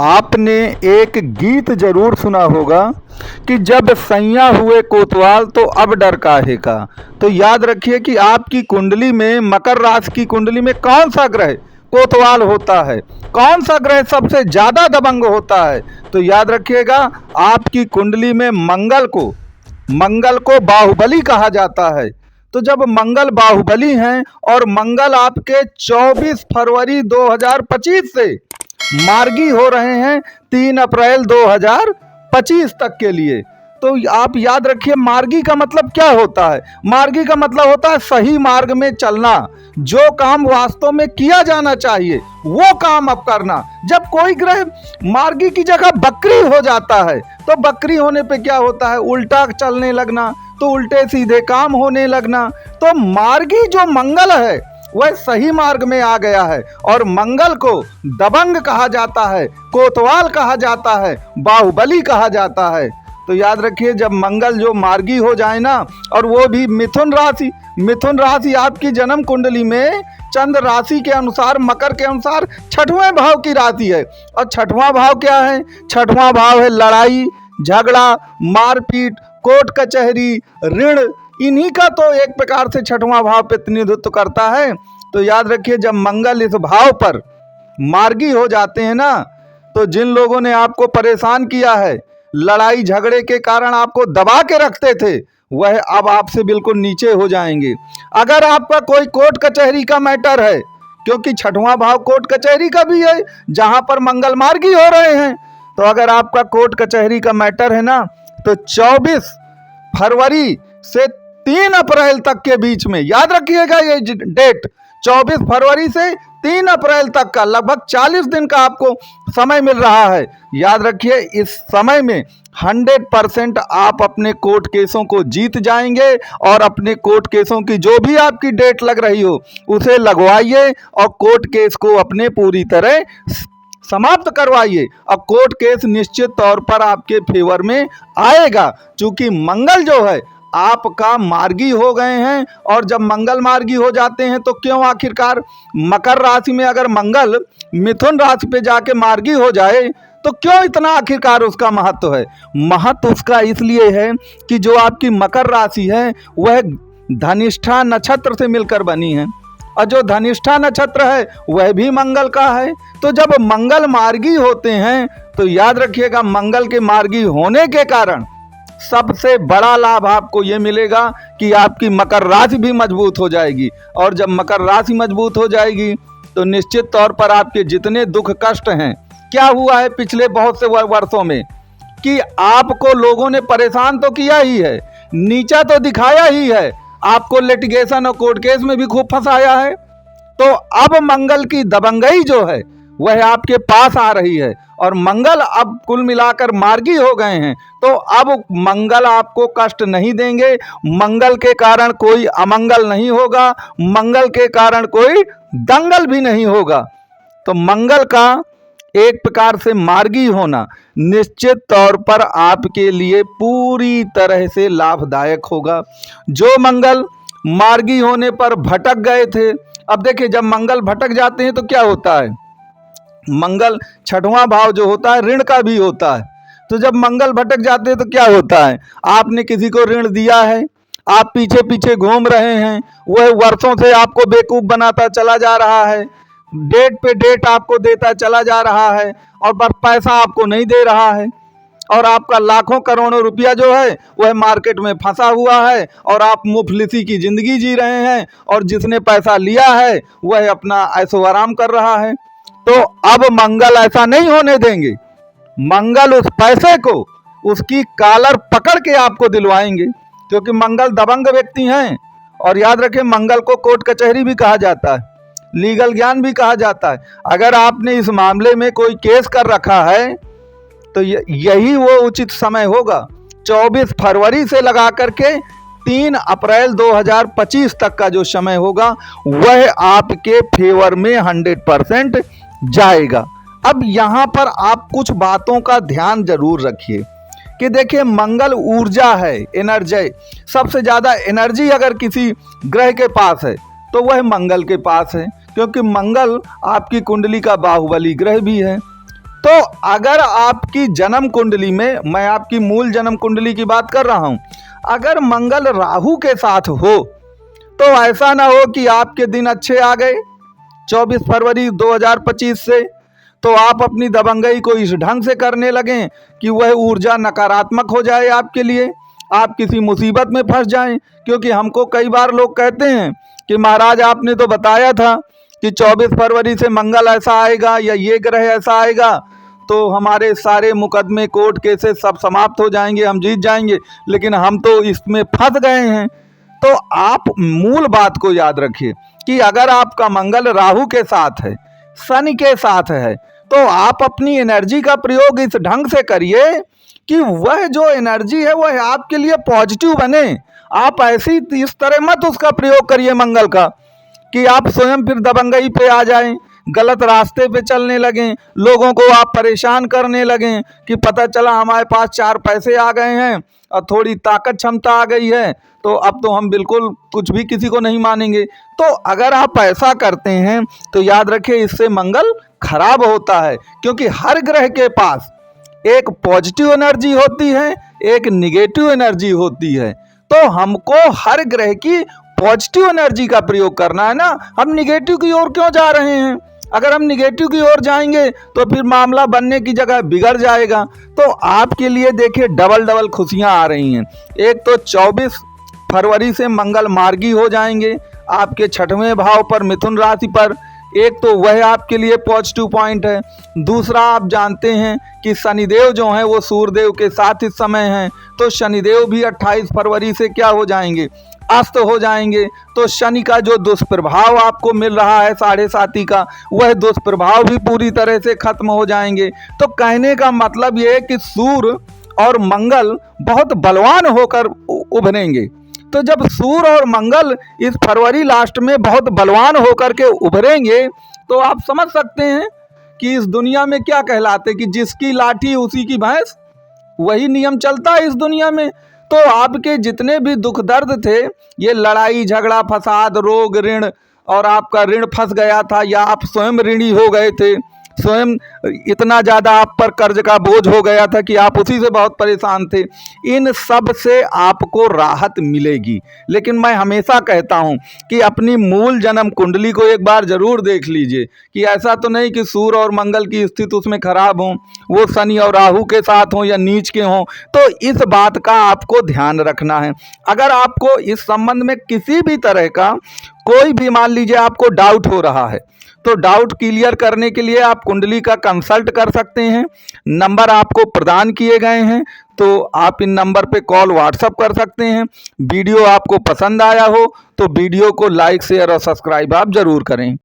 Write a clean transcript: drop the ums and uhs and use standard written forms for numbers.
आपने एक गीत जरूर सुना होगा कि जब सैया हुए कोतवाल तो अब डर काहे का। तो याद रखिए कि आपकी कुंडली में, मकर राशि की कुंडली में कौन सा ग्रह कोतवाल होता है, कौन सा ग्रह सबसे ज्यादा दबंग होता है। तो याद रखिएगा, आपकी कुंडली में मंगल को बाहुबली कहा जाता है। तो जब मंगल बाहुबली हैं और मंगल आपके 24 फरवरी 2025 से मार्गी हो रहे हैं 3 अप्रैल 2025 तक के लिए। तो आप याद रखिए, मार्गी का मतलब क्या होता है। मार्गी का मतलब होता है सही मार्ग में चलना, जो काम वास्तव में किया जाना चाहिए वो काम अब करना। जब कोई ग्रह मार्गी की जगह बकरी हो जाता है तो बकरी होने पे क्या होता है, उल्टा चलने लगना, तो उल्टे सीधे काम होने लगना। तो मार्गी जो मंगल है वह सही मार्ग में आ गया है और मंगल को दबंग कहा जाता है, कोतवाल कहा जाता है, बाहुबली कहा जाता है। तो याद रखिए, जब मंगल जो मार्गी हो जाए ना, और वो भी मिथुन राशि आपकी जन्म कुंडली में चंद्र राशि के अनुसार, मकर के अनुसार 6वें भाव की राशि है। और 6वां भाव क्या है? 6वां भाव है लड़ाई झगड़ा, मारपीट, कोर्ट कचहरी, ऋण। इन्हीं का तो एक प्रकार से 6वां भाव प्रतिनिधित्व करता है। तो याद रखिए, जब मंगल इस भाव पर मार्गी हो जाते हैं ना, तो जिन लोगों ने आपको परेशान किया है, लड़ाई झगड़े के कारण आपको दबा के रखते थे, वह अब आपसे बिल्कुल नीचे हो जाएंगे। अगर आपका कोई कोर्ट कचहरी का मैटर है, क्योंकि 6वां भाव कोर्ट कचहरी का भी है जहां पर मंगल मार्गी हो रहे हैं, तो अगर आपका कोर्ट कचहरी का मैटर है ना, तो 24 फरवरी से 3 अप्रैल तक के बीच में, याद रखिएगा ये डेट, 24 फरवरी से 3 अप्रैल तक का लगभग 40 दिन का आपको समय मिल रहा है। याद रखिए, इस समय में 100% आप अपने कोर्ट केसों को जीत जाएंगे और अपने कोर्ट केसों की जो भी आपकी डेट लग रही हो उसे लगवाइए और कोर्ट केस को अपने पूरी तरह समाप्त करवाइए। अब कोर्ट केस निश्चित तौर पर आपके फेवर में आएगा, क्योंकि मंगल जो है आपका मार्गी हो गए हैं। और जब मंगल मार्गी हो जाते हैं तो क्यों, आखिरकार मकर राशि में अगर मंगल मिथुन राशि पे जाके मार्गी हो जाए तो क्यों इतना आखिरकार उसका महत्व है? महत्व उसका इसलिए है कि जो आपकी मकर राशि है वह धनिष्ठा नक्षत्र से मिलकर बनी है, और जो धनिष्ठा नक्षत्र है वह भी मंगल का है। तो जब मंगल मार्गी होते हैं तो याद रखिएगा, मंगल के मार्गी होने के कारण सबसे बड़ा लाभ आपको ये मिलेगा कि आपकी मकर राशि भी मजबूत हो जाएगी। और जब मकर राशि मजबूत हो जाएगी तो निश्चित तौर पर आपके जितने दुख कष्ट हैं, क्या हुआ है पिछले बहुत से वर्षों में कि आपको लोगों ने परेशान तो किया ही है, नीचा तो दिखाया ही है, आपको लिटिगेशन और कोर्ट केस में भी खूब फंसाया है। तो अब मंगल की दबंगई जो है वह आपके पास आ रही है और मंगल अब कुल मिलाकर मार्गी हो गए हैं। तो अब मंगल आपको कष्ट नहीं देंगे, मंगल के कारण कोई अमंगल नहीं होगा, मंगल के कारण कोई दंगल भी नहीं होगा। तो मंगल का एक प्रकार से मार्गी होना निश्चित तौर पर आपके लिए पूरी तरह से लाभदायक होगा। जो मंगल मार्गी होने पर भटक गए थे, अब देखिए, जब मंगल भटक जाते हैं तो क्या होता है, मंगल 6वां भाव जो होता है ऋण का भी होता है। तो जब मंगल भटक जाते हैं तो क्या होता है, आपने किसी को ऋण दिया है, आप पीछे पीछे घूम रहे हैं, वह वर्षों से आपको बेवकूफ बनाता चला जा रहा है, डेट पे डेट आपको देता चला जा रहा है और पर पैसा आपको नहीं दे रहा है, और आपका लाखों करोड़ों रुपया जो है वह मार्केट में फंसा हुआ है और आप मुफलिसी की जिंदगी जी रहे हैं, और जिसने पैसा लिया है वह अपना ऐशो आराम कर रहा है। तो अब मंगल ऐसा नहीं होने देंगे, मंगल उस पैसे को, उसकी कॉलर पकड़ के आपको दिलवाएंगे, क्योंकि मंगल दबंग व्यक्ति हैं। और याद रखें, मंगल को कोर्ट कचहरी भी कहा जाता है, लीगल ज्ञान भी कहा जाता है। अगर आपने इस मामले में कोई केस कर रखा है तो यही वो उचित समय होगा। 24 फरवरी से लगा करके 3 अप्रैल 2025 तक का जो समय होगा वह आपके फेवर में 100% जाएगा। अब यहाँ पर आप कुछ बातों का ध्यान जरूर रखिए कि देखिए, मंगल ऊर्जा है, एनर्जी, सबसे ज़्यादा एनर्जी अगर किसी ग्रह के पास है तो वह मंगल के पास है, क्योंकि मंगल आपकी कुंडली का बाहुबली ग्रह भी है। तो अगर आपकी जन्म कुंडली में, मैं आपकी मूल जन्म कुंडली की बात कर रहा हूं, अगर मंगल राहु के साथ हो तो ऐसा ना हो कि आपके दिन अच्छे आ गए 24 फरवरी 2025 से, तो आप अपनी दबंगई को इस ढंग से करने लगें कि वह ऊर्जा नकारात्मक हो जाए आपके लिए, आप किसी मुसीबत में फंस जाएं। क्योंकि हमको कई बार लोग कहते हैं कि महाराज आपने तो बताया था कि 24 फरवरी से मंगल ऐसा आएगा या ये ग्रह ऐसा आएगा तो हमारे सारे मुकदमे कोर्ट केसेस सब समाप्त हो जाएंगे, हम जीत जाएंगे, लेकिन हम तो इसमें फंस गए हैं। तो आप मूल बात को याद रखिए कि अगर आपका मंगल राहु के साथ है, शनि के साथ है, तो आप अपनी एनर्जी का प्रयोग इस ढंग से करिए कि वह जो एनर्जी है वह आपके लिए पॉजिटिव बने। आप ऐसी इस तरह मत उसका प्रयोग करिए मंगल का कि आप स्वयं फिर दबंगई पे आ जाएं, गलत रास्ते पे चलने लगें, लोगों को आप परेशान करने लगें कि पता चला हमारे पास 4 पैसे आ गए हैं और थोड़ी ताकत क्षमता आ गई है तो अब तो हम बिल्कुल कुछ भी किसी को नहीं मानेंगे। तो अगर आप ऐसा करते हैं तो याद रखिए इससे मंगल खराब होता है, क्योंकि हर ग्रह के पास एक पॉजिटिव एनर्जी होती है, एक निगेटिव एनर्जी होती है। तो हमको हर ग्रह की पॉजिटिव एनर्जी का प्रयोग करना है ना, हम निगेटिव की ओर क्यों जा रहे हैं? अगर हम निगेटिव की ओर जाएंगे तो फिर मामला बनने की जगह बिगड़ जाएगा। तो आपके लिए देखिए डबल डबल खुशियां आ रही हैं। एक तो 24 फरवरी से मंगल मार्गी हो जाएंगे आपके 6वें भाव पर, मिथुन राशि पर, एक तो वह आपके लिए पॉजिटिव पॉइंट है। दूसरा आप जानते हैं कि शनिदेव जो हैं वो सूर्यदेव के साथ इस समय हैं, तो शनिदेव भी 28 फरवरी से क्या हो जाएंगे, अस्त हो जाएंगे। तो शनि का जो दुष्प्रभाव आपको मिल रहा है 7.5 का, वह दुष्प्रभाव भी पूरी तरह से खत्म हो जाएंगे। तो कहने का मतलब ये है कि सूर्य और मंगल बहुत बलवान होकर उभरेंगे। तो जब सूर्य और मंगल इस फरवरी लास्ट में बहुत बलवान होकर के उभरेंगे तो आप समझ सकते हैं कि इस दुनिया में क्या कहलाते कि जिसकी लाठी उसी की भैंस, वही नियम चलता है इस दुनिया में। तो आपके जितने भी दुख दर्द थे, ये लड़ाई झगड़ा फसाद रोग ऋण, और आपका ऋण फंस गया था या आप स्वयं ऋणी हो गए थे, स्वयं इतना ज़्यादा आप पर कर्ज का बोझ हो गया था कि आप उसी से बहुत परेशान थे, इन सब से आपको राहत मिलेगी। लेकिन मैं हमेशा कहता हूं कि अपनी मूल जन्म कुंडली को एक बार ज़रूर देख लीजिए कि ऐसा तो नहीं कि सूर्य और मंगल की स्थिति उसमें खराब हो, वो शनि और राहु के साथ हों या नीच के हों। तो इस बात का आपको ध्यान रखना है। अगर आपको इस संबंध में किसी भी तरह का कोई भी, मान लीजिए आपको डाउट हो रहा है, तो डाउट क्लियर करने के लिए आप कुंडली का कंसल्ट कर सकते हैं। नंबर आपको प्रदान किए गए हैं, तो आप इन नंबर पे कॉल व्हाट्सअप कर सकते हैं। वीडियो आपको पसंद आया हो तो वीडियो को लाइक शेयर और सब्सक्राइब आप ज़रूर करें।